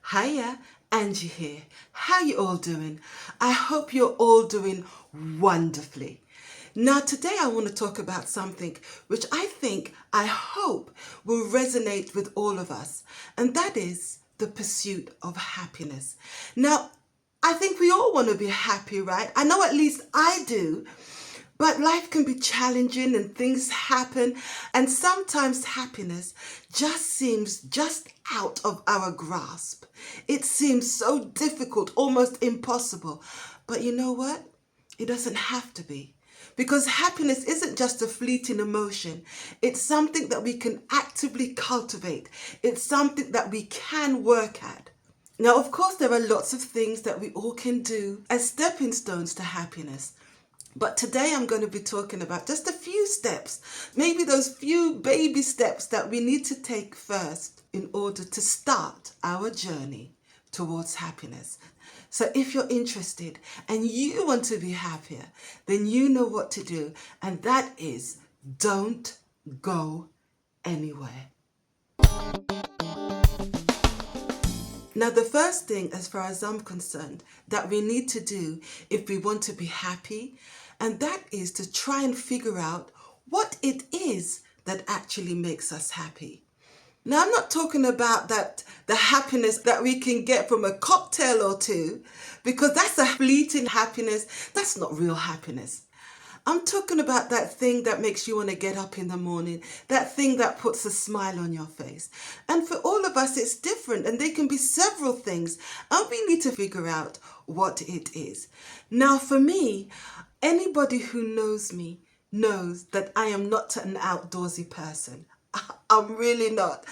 Hiya, Angie here. How you all doing? I hope you're all doing wonderfully. Now today I want to talk about something which I hope will resonate with all of us, and that is the pursuit of happiness. Now, I think we all want to be happy, right? I know at least I do. But life can be challenging and things happen, and sometimes happiness just seems just out of our grasp. It seems so difficult, almost impossible. But you know what? It doesn't have to be. Because happiness isn't just a fleeting emotion. It's something that we can actively cultivate. It's something that we can work at. Now, of course, there are lots of things that we all can do as stepping stones to happiness. But today I'm going to be talking about just a few steps, maybe those few baby steps that we need to take first in order to start our journey towards happiness. So if you're interested and you want to be happier, then you know what to do. And that is, don't go anywhere. Now, the first thing, as far as I'm concerned, that we need to do if we want to be happy, and that is to try and figure out what it is that actually makes us happy. Now, I'm not talking about the happiness that we can get from a cocktail or two, because that's a fleeting happiness. That's not real happiness. I'm talking about that thing that makes you want to get up in the morning, that thing that puts a smile on your face. And for all of us, it's different, and they can be several things, and we need to figure out what it is. Now, for me, anybody who knows me knows that I am not an outdoorsy person. I'm really not.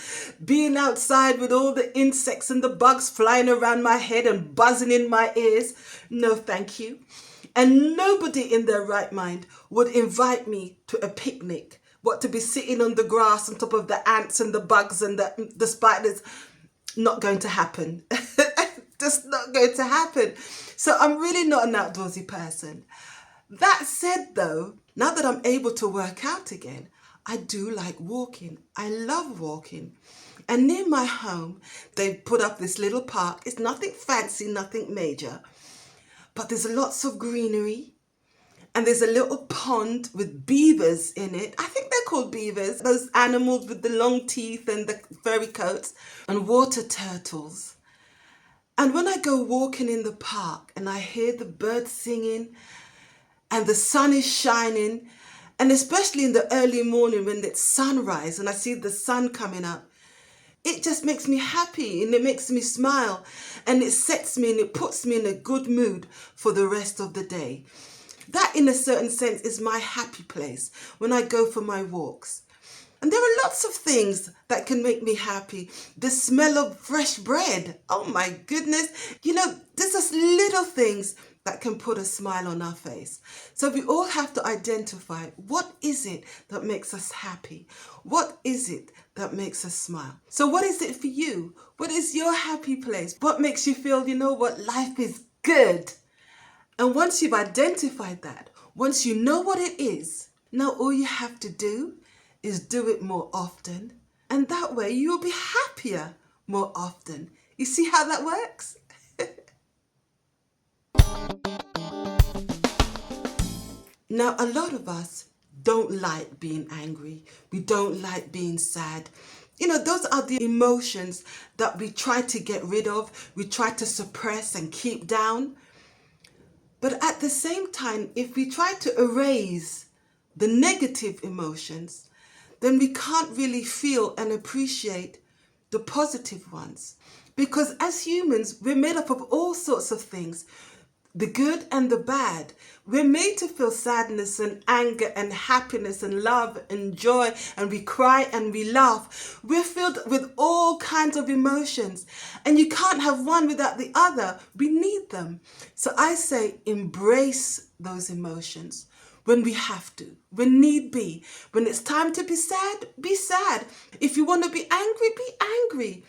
Being outside with all the insects and the bugs flying around my head and buzzing in my ears, no thank you. And nobody in their right mind would invite me to a picnic, to be sitting on the grass on top of the ants and the bugs and the spiders. Not going to happen. Just not going to happen. So I'm really not an outdoorsy person. That said though, now that I'm able to work out again, I do like walking. I love walking. And near my home, they've put up this little park. It's nothing fancy, nothing major. But there's lots of greenery, and there's a little pond with beavers in it. I think they're called beavers, those animals with the long teeth and the furry coats, and water turtles. And when I go walking in the park and I hear the birds singing and the sun is shining, and especially in the early morning when it's sunrise and I see the sun coming up, it just makes me happy and it makes me smile, and it sets me and it puts me in a good mood for the rest of the day. That, in a certain sense, is my happy place when I go for my walks. And there are lots of things that can make me happy. The smell of fresh bread. Oh my goodness. There's just little things that can put a smile on our face. So we all have to identify, what is it that makes us happy? What is it that makes us smile? So what is it for you? What is your happy place? What makes you feel, life is good? And once you've identified that, once you know what it is, now all you have to do is do it more often. And that way you'll be happier more often. You see how that works? Now, a lot of us don't like being angry. We don't like being sad. Those are the emotions that we try to get rid of. We try to suppress and keep down. But at the same time, if we try to erase the negative emotions, then we can't really feel and appreciate the positive ones. Because as humans, we're made up of all sorts of things. The good and the bad. We're made to feel sadness and anger and happiness and love and joy, and we cry and we laugh. We're filled with all kinds of emotions, and you can't have one without the other. We need them. So I say, embrace those emotions when we have to, when need be. When it's time to be sad, be sad. If you want to be angry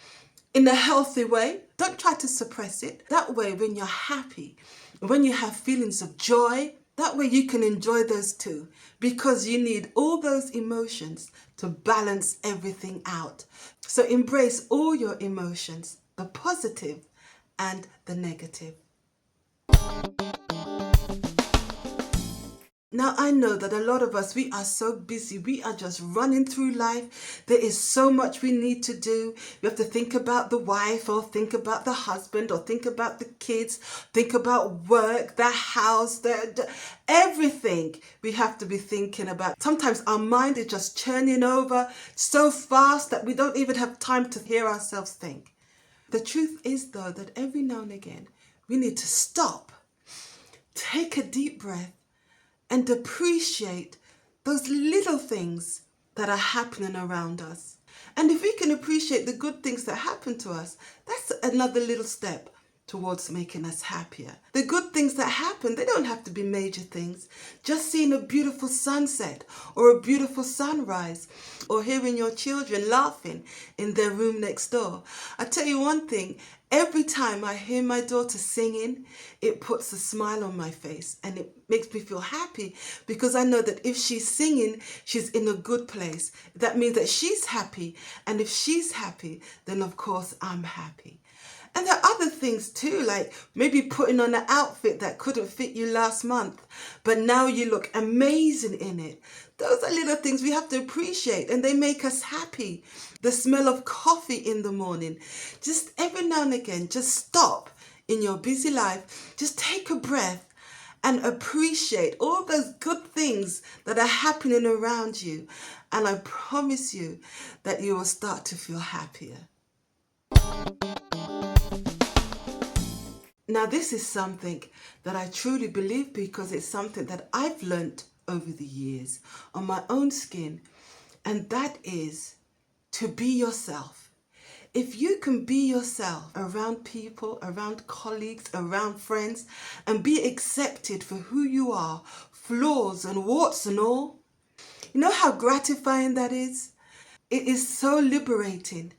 in a healthy way. Don't try to suppress it. That way, when you're happy, when you have feelings of joy, that way you can enjoy those too, because you need all those emotions to balance everything out. So embrace all your emotions the positive and the negative. Now, I know that a lot of us, we are so busy. We are just running through life. There is so much we need to do. You have to think about the wife, or think about the husband, or think about the kids, think about work, the house, everything we have to be thinking about. Sometimes our mind is just churning over so fast that we don't even have time to hear ourselves think. The truth is, though, that every now and again, we need to stop, take a deep breath, and appreciate those little things that are happening around us. And if we can appreciate the good things that happen to us, that's another little step towards making us happier. The good things that happen, they don't have to be major things. Just seeing a beautiful sunset or a beautiful sunrise, or hearing your children laughing in their room next door. I tell you one thing, every time I hear my daughter singing, it puts a smile on my face, and it makes me feel happy, because I know that if she's singing, she's in a good place. That means that she's happy, and if she's happy, then of course I'm happy. And there are other things too, like maybe putting on an outfit that couldn't fit you last month, but now you look amazing in it. Those are little things we have to appreciate, and they make us happy. The smell of coffee in the morning. Just every now and again, just stop in your busy life, just take a breath and appreciate all those good things that are happening around you. And I promise you that you will start to feel happier. Now, this is something that I truly believe, because it's something that I've learnt over the years on my own skin, and that is to be yourself. If you can be yourself around people, around colleagues, around friends, and be accepted for who you are, flaws and warts and all, you know how gratifying that is? It is so liberating.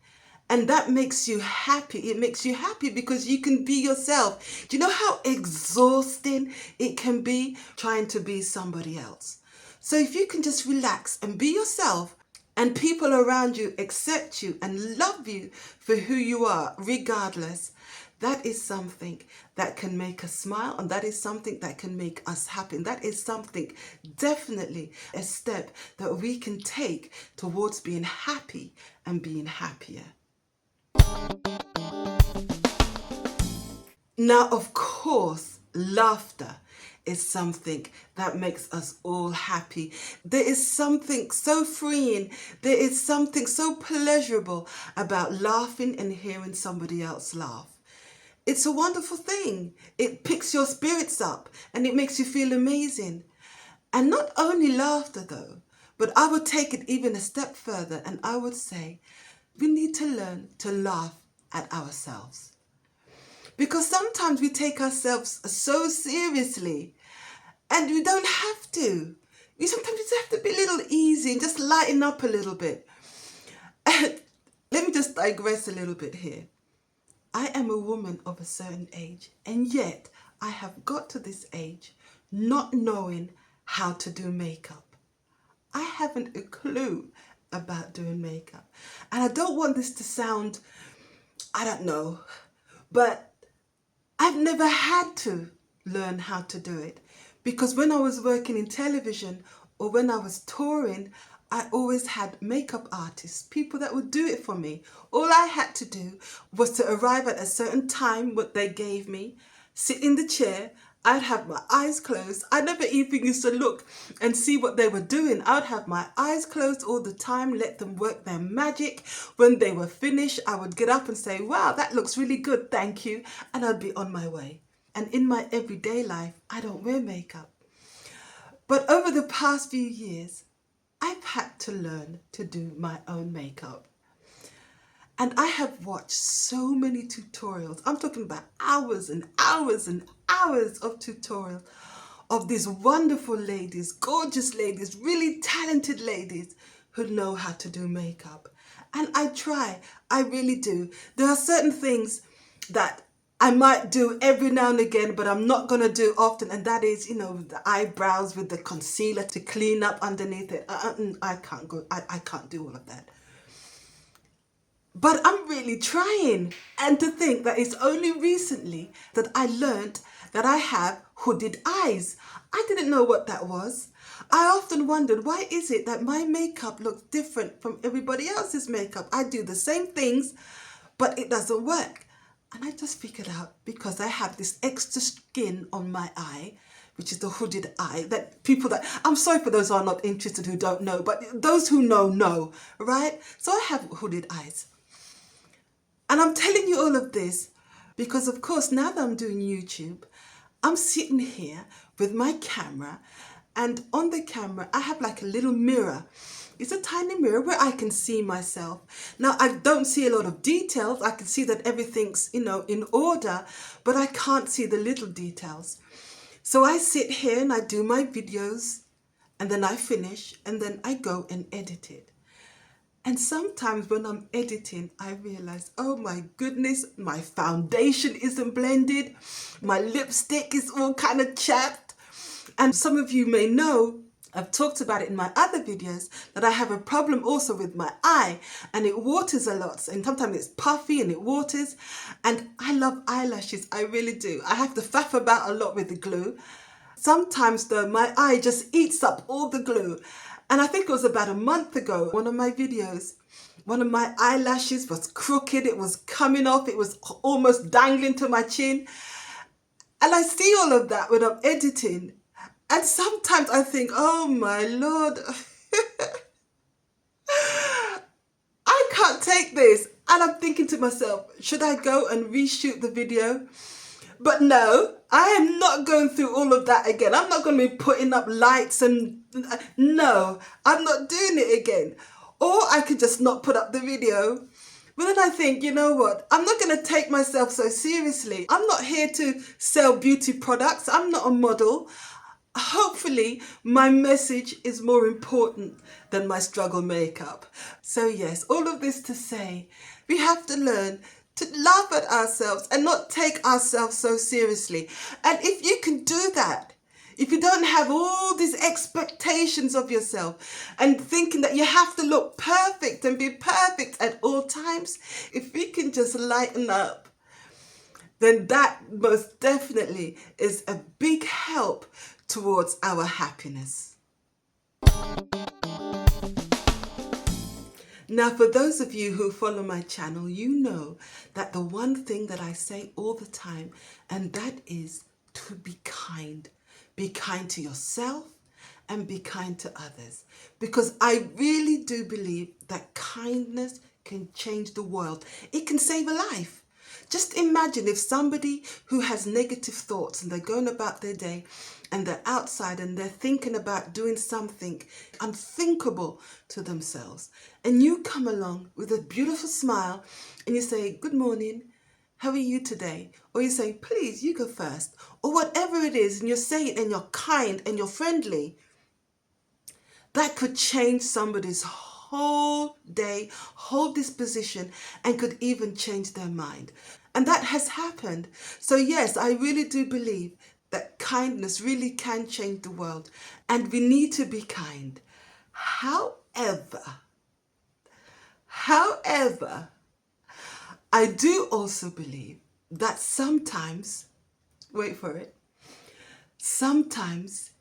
And that makes you happy. It makes you happy because you can be yourself. Do you know how exhausting it can be trying to be somebody else? So if you can just relax and be yourself, and people around you accept you and love you for who you are, regardless, that is something that can make us smile, and that is something that can make us happy. And that is something, definitely a step that we can take towards being happy and being happier. Now, of course, laughter is something that makes us all happy. There is something so freeing. There is something so pleasurable about laughing and hearing somebody else laugh. It's a wonderful thing. It picks your spirits up and it makes you feel amazing. And not only laughter though, but I would take it even a step further, and I would say we need to learn to laugh at ourselves. Because sometimes we take ourselves so seriously, and we don't have to. We sometimes just have to be a little easy and just lighten up a little bit. Let me just digress a little bit here. I am a woman of a certain age, and yet I have got to this age not knowing how to do makeup. I haven't a clue about doing makeup. And I don't want this to sound, I don't know, but I've never had to learn how to do it, because when I was working in television or when I was touring, I always had makeup artists, people that would do it for me. All I had to do was to arrive at a certain time, what they gave me, sit in the chair. I'd have my eyes closed. I never even used to look and see what they were doing. I'd have my eyes closed all the time, let them work their magic. When they were finished, I would get up and say, wow, that looks really good, thank you. And I'd be on my way. And in my everyday life, I don't wear makeup. But over the past few years, I've had to learn to do my own makeup. And I have watched so many tutorials. I'm talking about hours and hours and hours of tutorials of these wonderful ladies, gorgeous ladies, really talented ladies who know how to do makeup. And I try, I really do. There are certain things that I might do every now and again, but I'm not going to do often. And that is, the eyebrows with the concealer to clean up underneath it. I can't do all of that. But I'm really trying. And to think that it's only recently that I learned that I have hooded eyes. I didn't know what that was. I often wondered, why is it that my makeup looks different from everybody else's makeup? I do the same things, but it doesn't work. And I just figured out because I have this extra skin on my eye, which is the hooded eye, that people that, I'm sorry for those who are not interested who don't know, but those who know, right? So I have hooded eyes. And I'm telling you all of this because, of course, now that I'm doing YouTube, I'm sitting here with my camera, and on the camera, I have like a little mirror. It's a tiny mirror where I can see myself. Now, I don't see a lot of details. I can see that everything's, in order, but I can't see the little details. So I sit here and I do my videos, and then I finish, and then I go and edit it. And sometimes when I'm editing, I realize, oh my goodness, my foundation isn't blended. My lipstick is all kind of chapped. And some of you may know, I've talked about it in my other videos, that I have a problem also with my eye, and it waters a lot. And sometimes it's puffy and it waters. And I love eyelashes, I really do. I have to faff about a lot with the glue. Sometimes though, my eye just eats up all the glue. And I think it was about a month ago, one of my videos, one of my eyelashes was crooked, it was coming off, it was almost dangling to my chin. And I see all of that when I'm editing. And sometimes I think, oh my Lord, I can't take this. And I'm thinking to myself, should I go and reshoot the video? But no, I am not going through all of that again. I'm not going to be putting up lights and no, I'm not doing it again. Or I could just not put up the video. But then I think, you know what? I'm not going to take myself so seriously. I'm not here to sell beauty products. I'm not a model. Hopefully my message is more important than my struggle makeup. So yes, all of this to say, we have to learn to laugh at ourselves and not take ourselves so seriously. And if you can do that, if you don't have all these expectations of yourself and thinking that you have to look perfect and be perfect at all times, if we can just lighten up, then that most definitely is a big help towards our happiness. Now, for those of you who follow my channel, you know that the one thing that I say all the time, and that is to be kind. Be kind to yourself and be kind to others. Because I really do believe that kindness can change the world. It can save a life. Just imagine if somebody who has negative thoughts and they're going about their day and they're outside and they're thinking about doing something unthinkable to themselves, and you come along with a beautiful smile and you say, good morning, how are you today? Or you say, please, you go first, or whatever it is, and you say it and you're kind and you're friendly, that could change somebody's whole day, whole disposition, and could even change their mind. And that has happened. So yes, I really do believe that kindness really can change the world, and we need to be kind. However, I do also believe that sometimes, wait for it, sometimes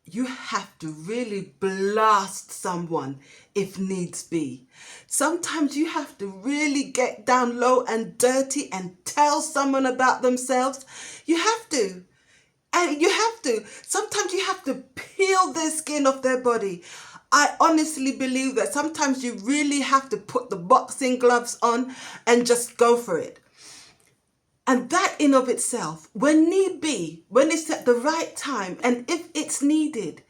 you have to really blast someone if needs be. Sometimes you have to really get down low and dirty and tell someone about themselves. You have to. And you have to. Sometimes you have to peel their skin off their body. I honestly believe that sometimes you really have to put the boxing gloves on and just go for it. And that in of itself, when need be, when it's at the right time, and if it's needed,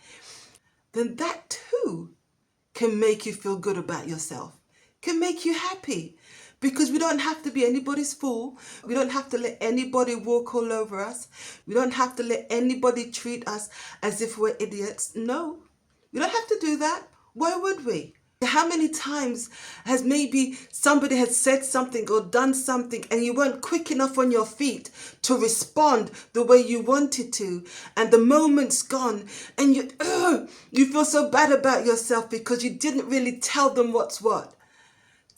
then that too can make you feel good about yourself, can make you happy. Because we don't have to be anybody's fool. We don't have to let anybody walk all over us. We don't have to let anybody treat us as if we're idiots. No, we don't have to do that. Why would we? How many times has maybe somebody has said something or done something and you weren't quick enough on your feet to respond the way you wanted to, and the moment's gone and you feel so bad about yourself because you didn't really tell them what's what.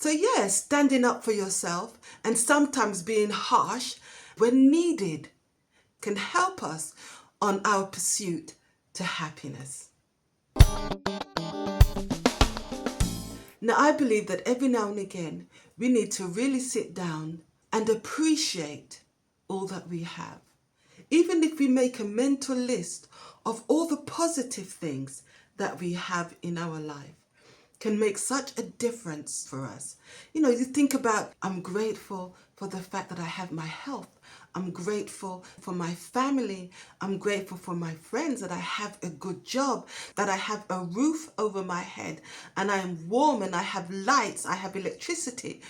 So yes, standing up for yourself and sometimes being harsh when needed can help us on our pursuit to happiness. Now, I believe that every now and again, we need to really sit down and appreciate all that we have. Even if we make a mental list of all the positive things that we have in our life, can make such a difference for us. You think about, I'm grateful for the fact that I have my health. I'm grateful for my family. I'm grateful for my friends, that I have a good job, that I have a roof over my head, and I am warm, and I have lights, I have electricity.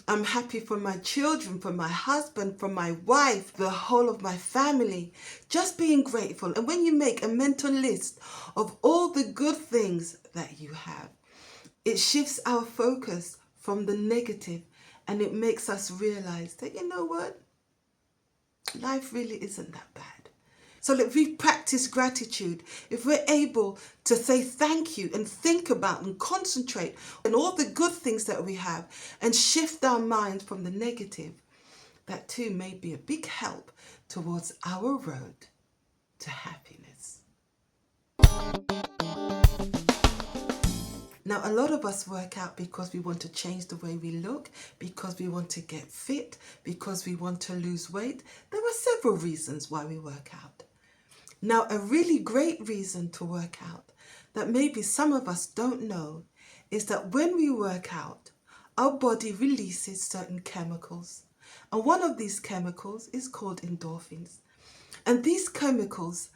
I'm happy for my children, for my husband, for my wife, the whole of my family. Just being grateful. And when you make a mental list of all the good things that you have, it shifts our focus from the negative, and it makes us realize that, you know what? Life really isn't that bad. So if we practice gratitude, if we're able to say thank you and think about and concentrate on all the good things that we have and shift our minds from the negative, that too may be a big help towards our road to happiness. Now, a lot of us work out because we want to change the way we look, because we want to get fit, because we want to lose weight. There are several reasons why we work out. Now, a really great reason to work out that maybe some of us don't know is that when we work out, our body releases certain chemicals. And one of these chemicals is called endorphins. And these chemicals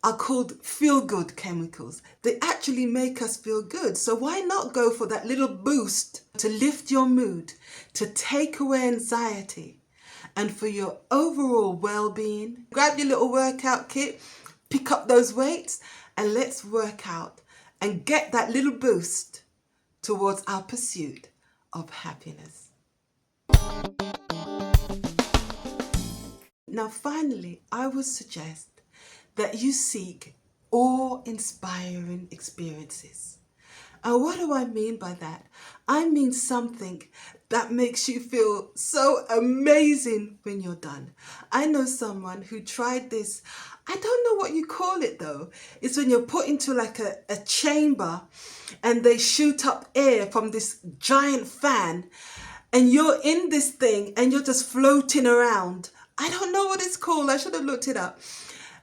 are called feel-good chemicals. They actually make us feel good. So why not go for that little boost to lift your mood, to take away anxiety, and for your overall well-being? Grab your little workout kit, pick up those weights, and let's work out and get that little boost towards our pursuit of happiness. Now, finally, I would suggest that you seek awe-inspiring experiences. And what do I mean by that? I mean something that makes you feel so amazing when you're done. I know someone who tried this. I don't know what you call it though. It's when you're put into like a chamber and they shoot up air from this giant fan, and you're in this thing and you're just floating around. I don't know what it's called. I should have looked it up.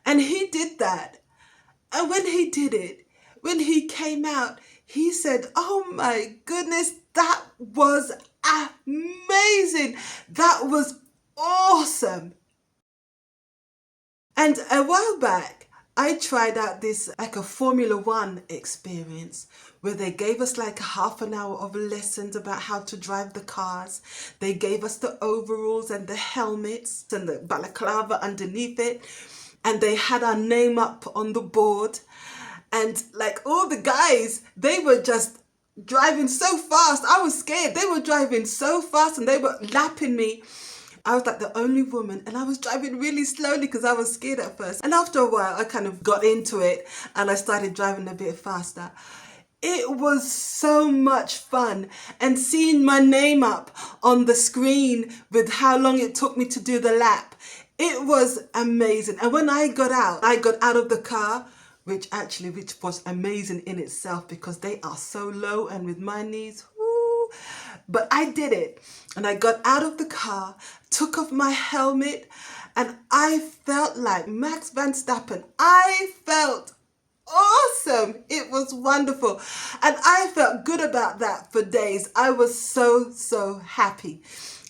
And he did that. And when he did it, when he came out, he said, oh my goodness, that was amazing. That was awesome. And a while back, I tried out this like a Formula One experience where they gave us like half an hour of lessons about how to drive the cars. They gave us the overalls and the helmets and the balaclava underneath it. And they had our name up on the board. And like all the guys, they were just driving so fast. I was scared. They were driving so fast and they were lapping me. I was like the only woman, and I was driving really slowly because I was scared at first. And after a while, I kind of got into it and I started driving a bit faster. It was so much fun, and seeing my name up on the screen with how long it took me to do the lap, it was amazing. And when I got out of the car, which was amazing in itself because they are so low, and with my knees, whoo, but I did it. And I got out of the car, took off my helmet, and I felt like Max Verstappen. I felt awesome. It was wonderful. And I felt good about that for days. I was so happy.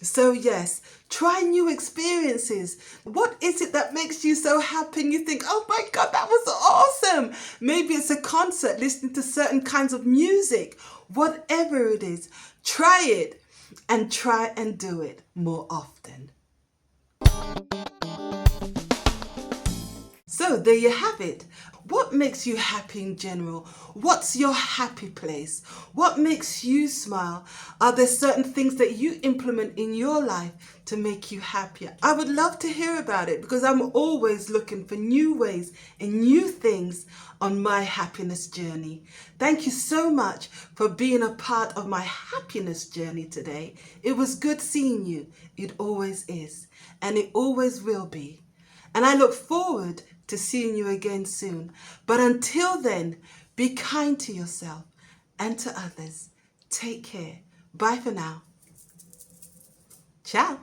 So yes, try new experiences. What is it that makes you so happy and you think, oh my God, that was awesome? Maybe it's a concert, listening to certain kinds of music. Whatever it is, try it, and try and do it more often. So there you have it. What makes you happy in general? What's your happy place? What makes you smile? Are there certain things that you implement in your life to make you happier? I would love to hear about it because I'm always looking for new ways and new things on my happiness journey. Thank you so much for being a part of my happiness journey today. It was good seeing you. It always is, and it always will be. And I look forward to seeing you again soon. But until then, be kind to yourself and to others. Take care. Bye for now. Ciao.